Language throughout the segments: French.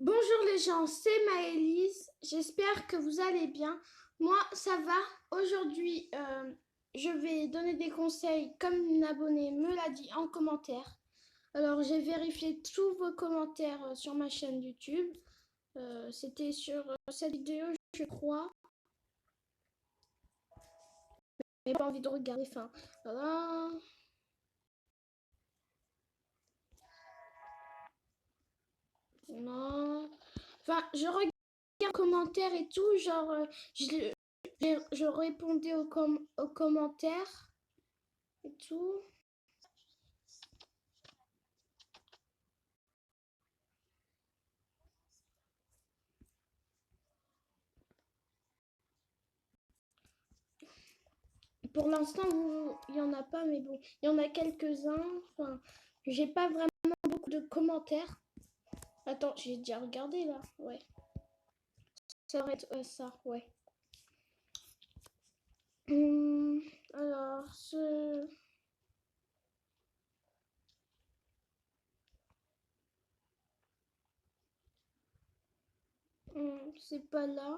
Bonjour les gens, c'est Maëlys, j'espère que vous allez bien. Moi, ça va. Aujourd'hui, je vais donner des conseils comme une abonnée me l'a dit en commentaire. Alors, j'ai vérifié tous vos commentaires sur ma chaîne YouTube. C'était sur cette vidéo, je crois. Mais pas envie de regarder, enfin, voilà. Non. Enfin, je regarde les commentaires et tout, genre, je répondais aux commentaires et tout. Pour l'instant, il n'y en a pas, mais bon, il y en a quelques-uns. Enfin, j'ai pas vraiment beaucoup de commentaires. Attends, j'ai déjà regardé là. Ouais. Ça va être ça, ouais. Alors, c'est pas là.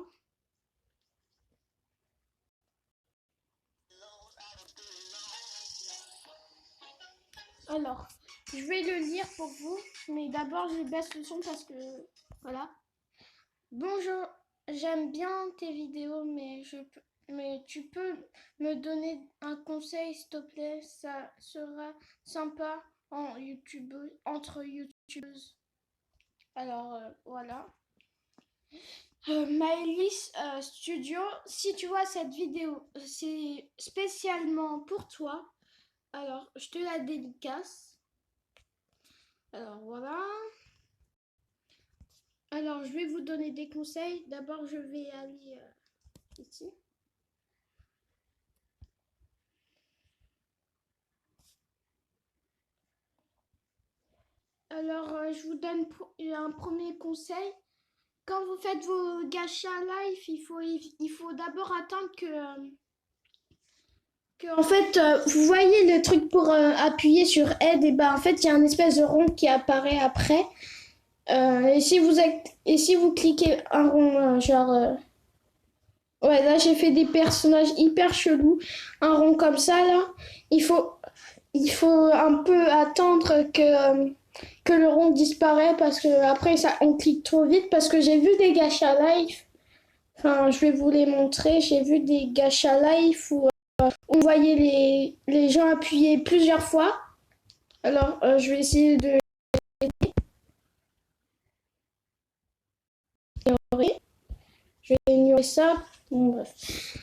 Alors, je vais le lire pour vous, mais d'abord je baisse le son parce que voilà. Bonjour, j'aime bien tes vidéos, mais tu peux me donner un conseil s'il te plaît, ça sera sympa en YouTube entre YouTubeuses. Alors voilà. Maëlys Studio, si tu vois cette vidéo, c'est spécialement pour toi. Alors, je te la dédicace. Alors voilà. Alors, je vais vous donner des conseils. D'abord, je vais aller ici. Alors, je vous donne un premier conseil. Quand vous faites vos gachas live, il faut d'abord attendre en fait, vous voyez le truc pour appuyer sur aide, et ben en fait, il y a un espèce de rond qui apparaît après. Et si vous cliquez un rond, ouais, là j'ai fait des personnages hyper chelous. Un rond comme ça, là, il faut, il faut un peu attendre que le rond disparaît parce que après ça, on clique trop vite parce que j'ai vu des gachas live. Enfin, je vais vous les montrer. J'ai vu des gachas live où on voyait les gens appuyer plusieurs fois. Alors, je vais essayer de ignorer. Je vais ignorer ça. Bon, bref.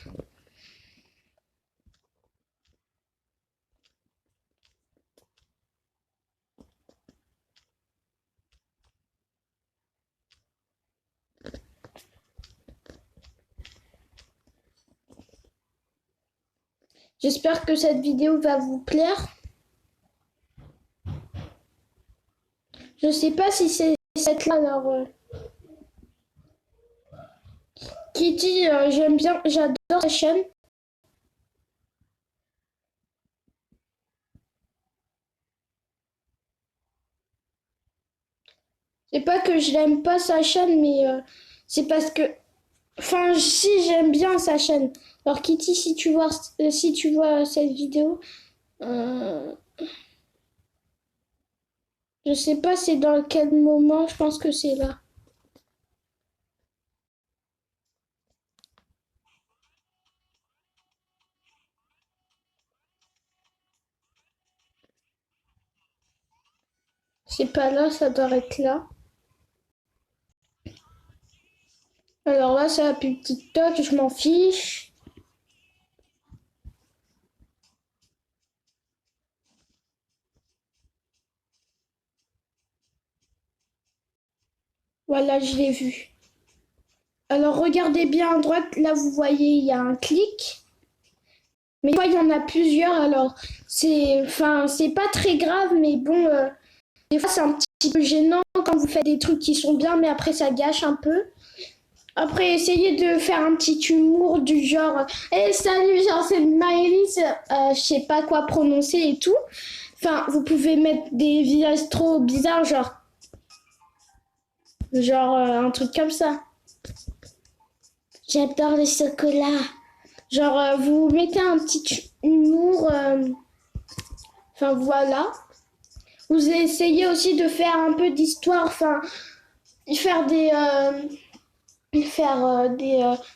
J'espère que cette vidéo va vous plaire. Je sais pas si c'est cette là. Alors, Kitty, j'aime bien, j'adore sa chaîne. C'est pas que je l'aime pas sa chaîne, mais c'est parce que, enfin, si j'aime bien sa chaîne. Alors Kitty, si tu vois cette vidéo, euh, je sais pas c'est dans quel moment. Je pense que c'est là. C'est pas là, ça doit être là. Alors là, c'est la pub TikTok, je m'en fiche. Voilà, je l'ai vu. Alors regardez bien à droite, là vous voyez, il y a un clic. Mais des fois, il y en a plusieurs, alors c'est pas très grave, mais bon, des fois c'est un petit peu gênant quand vous faites des trucs qui sont bien, mais après ça gâche un peu. Après, essayez de faire un petit humour du genre hey, salut, genre c'est Maëlys, je sais pas quoi prononcer et tout. Enfin, vous pouvez mettre des visages trop bizarres, genre Genre un truc comme ça. J'adore le chocolat. Genre vous mettez un petit humour. Enfin voilà. Vous essayez aussi de faire un peu d'histoire. Enfin faire des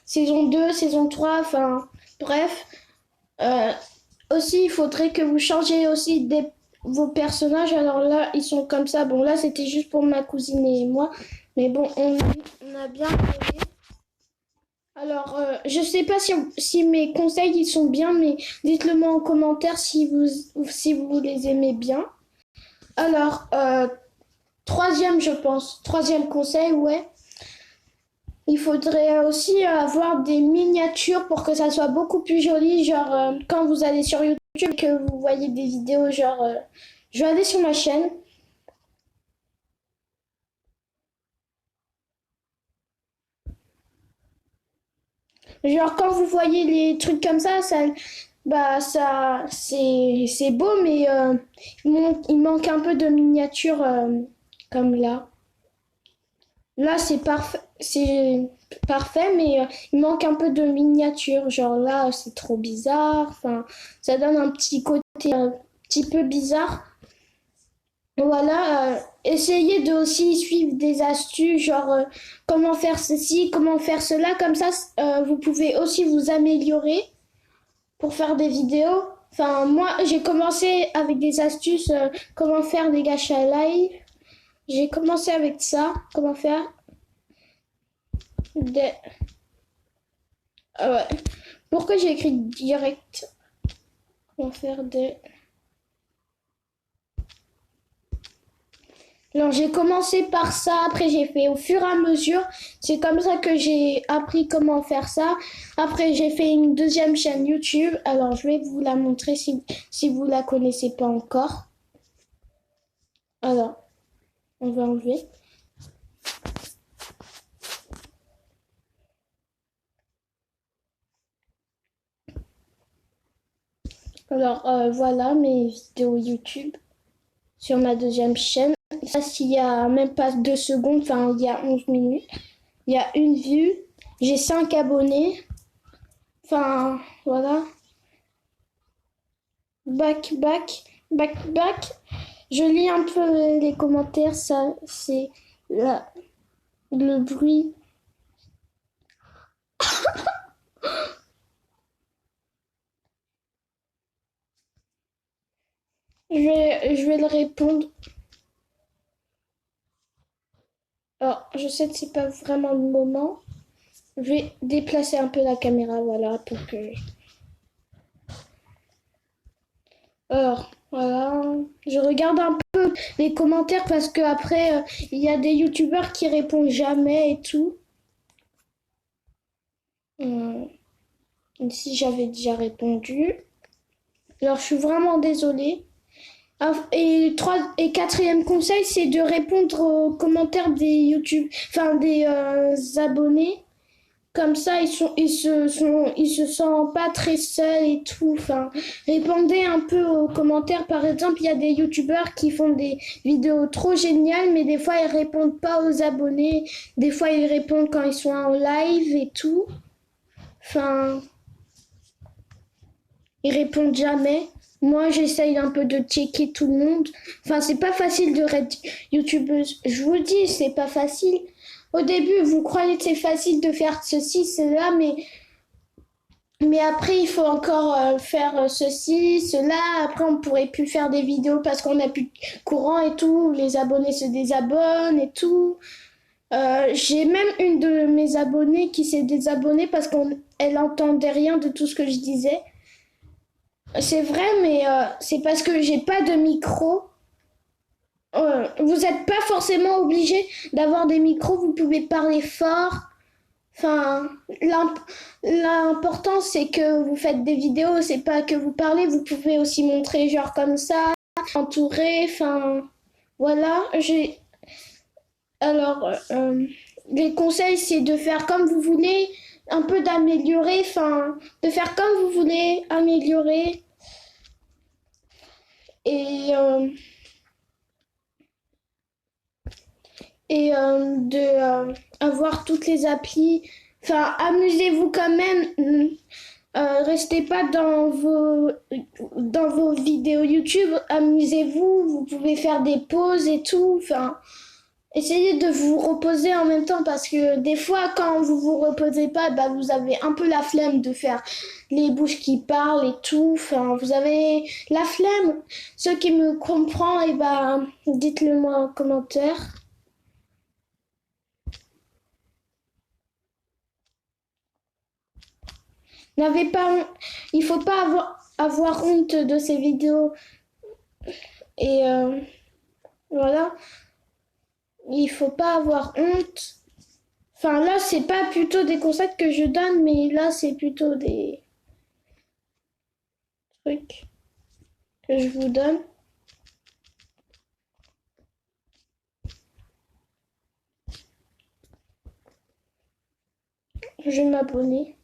saison 2, saison 3. Enfin bref. Euh, Aussi, il faudrait que vous changiez aussi vos personnages. Alors là, ils sont comme ça. Bon, là, c'était juste pour ma cousine et moi. Mais bon, on a bien aimé. Alors, je sais pas si mes conseils ils sont bien, mais dites-le moi en commentaire si vous les aimez bien. Alors, troisième, je pense. Troisième conseil, ouais. Il faudrait aussi avoir des miniatures pour que ça soit beaucoup plus joli. Genre, quand vous allez sur YouTube, que vous voyez des vidéos, genre, je vais aller sur ma chaîne. Genre, quand vous voyez les trucs comme ça, c'est beau, mais il manque un peu de miniatures comme là. Là, c'est parfait, mais il manque un peu de miniature. Genre là, c'est trop bizarre. Enfin, ça donne un petit côté un petit peu bizarre. Voilà, essayez de aussi suivre des astuces, genre comment faire ceci, comment faire cela. Comme ça, vous pouvez aussi vous améliorer pour faire des vidéos. Enfin, moi, j'ai commencé avec des astuces, comment faire des gachas live. J'ai commencé avec ça, comment faire des... ouais. Pourquoi j'ai écrit direct? Comment faire des... Alors j'ai commencé par ça, après j'ai fait au fur et à mesure. C'est comme ça que j'ai appris comment faire ça. Après j'ai fait une deuxième chaîne YouTube. Alors je vais vous la montrer si vous la connaissez pas encore. Alors, on va enlever. Alors voilà mes vidéos YouTube sur ma deuxième chaîne. Ça s'il y a même pas 2 secondes, enfin il y a 11 minutes. Il y a une vue. J'ai 5 abonnés. Enfin voilà. Back. Je lis un peu les commentaires, ça, c'est le bruit. Je vais le répondre. Alors, je sais que c'est pas vraiment le moment. Je vais déplacer un peu la caméra, voilà, pour que... Alors, voilà. Je regarde un peu les commentaires parce que après, il y a des youtubeurs qui répondent jamais et tout. Ici, j'avais déjà répondu. Alors, je suis vraiment désolée. Et quatrième conseil, c'est de répondre aux commentaires des YouTube, enfin des abonnés. Comme ça, ils se sentent pas très seuls et tout. Enfin, répondez un peu aux commentaires. Par exemple, il y a des YouTubeurs qui font des vidéos trop géniales, mais des fois ils répondent pas aux abonnés. Des fois ils répondent quand ils sont en live et tout. Enfin, ils répondent jamais. Moi, j'essaye un peu de checker tout le monde. Enfin, c'est pas facile de être youtubeuse. Je vous dis, c'est pas facile. Au début, vous croyez que c'est facile de faire ceci, cela, mais après, il faut encore faire ceci, cela. Après, on pourrait plus faire des vidéos parce qu'on n'a plus de courant et tout. Les abonnés se désabonnent et tout. J'ai même une de mes abonnées qui s'est désabonnée parce qu'elle entendait rien de tout ce que je disais. C'est vrai, mais c'est parce que j'ai pas de micro. Vous n'êtes pas forcément obligé d'avoir des micros, vous pouvez parler fort. Enfin, l'important c'est que vous faites des vidéos, c'est pas que vous parlez, vous pouvez aussi montrer genre comme ça, entouré, enfin, voilà. Alors, les conseils c'est de faire comme vous voulez, un peu d'améliorer, enfin, de faire comme vous voulez, améliorer. Et et de avoir toutes les applis. Enfin, amusez-vous quand même. Restez pas dans vos vidéos YouTube. Amusez-vous. Vous pouvez faire des pauses et tout. Enfin, essayez de vous reposer en même temps parce que des fois, quand vous vous reposez pas, bah, vous avez un peu la flemme de faire les bouches qui parlent et tout. Enfin, vous avez la flemme. Ceux qui me comprennent, et bah, dites-le moi en commentaire. N'avez pas, il faut pas avoir honte de ces vidéos et voilà, il faut pas avoir honte. Enfin là, c'est pas plutôt des conseils que je donne, mais là, c'est plutôt des trucs que je vous donne. Je vais m'abonner.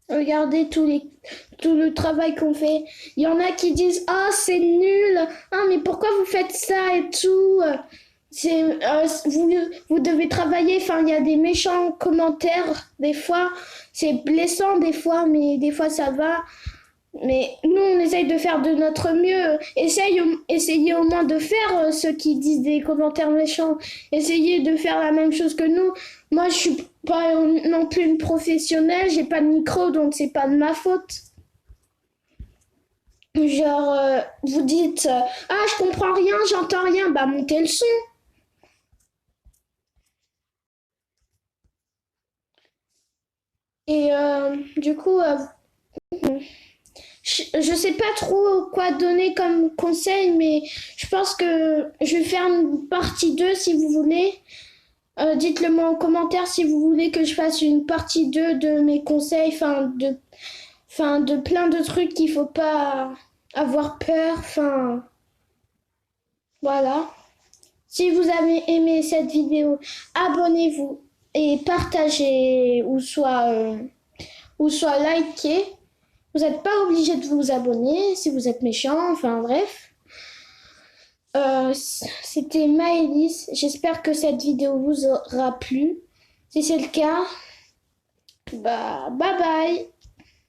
Regardez tout le travail qu'on fait. Il y en a qui disent ah c'est nul, ah mais pourquoi vous faites ça et tout. C'est vous devez travailler. Enfin il y a des méchants commentaires des fois. C'est blessant des fois, mais des fois ça va. Mais nous, on essaye de faire de notre mieux. Essayez au moins de faire ceux qui disent des commentaires méchants. Essayez de faire la même chose que nous. Moi, je suis pas non plus une professionnelle, j'ai pas de micro, donc c'est pas de ma faute. Genre, vous dites, ah, je comprends rien, j'entends rien, bah montez le son. Et du coup, je sais pas trop quoi donner comme conseil, mais je pense que je vais faire une partie 2 si vous voulez. Dites-le moi en commentaire si vous voulez que je fasse une partie 2 de mes conseils, enfin de plein de trucs qu'il faut pas avoir peur, enfin voilà. Si vous avez aimé cette vidéo, abonnez-vous et partagez ou soit likez. Vous n'êtes pas obligé de vous abonner si vous êtes méchant, enfin bref. C'était Maëlys. J'espère que cette vidéo vous aura plu. Si c'est le cas, bah bye bye.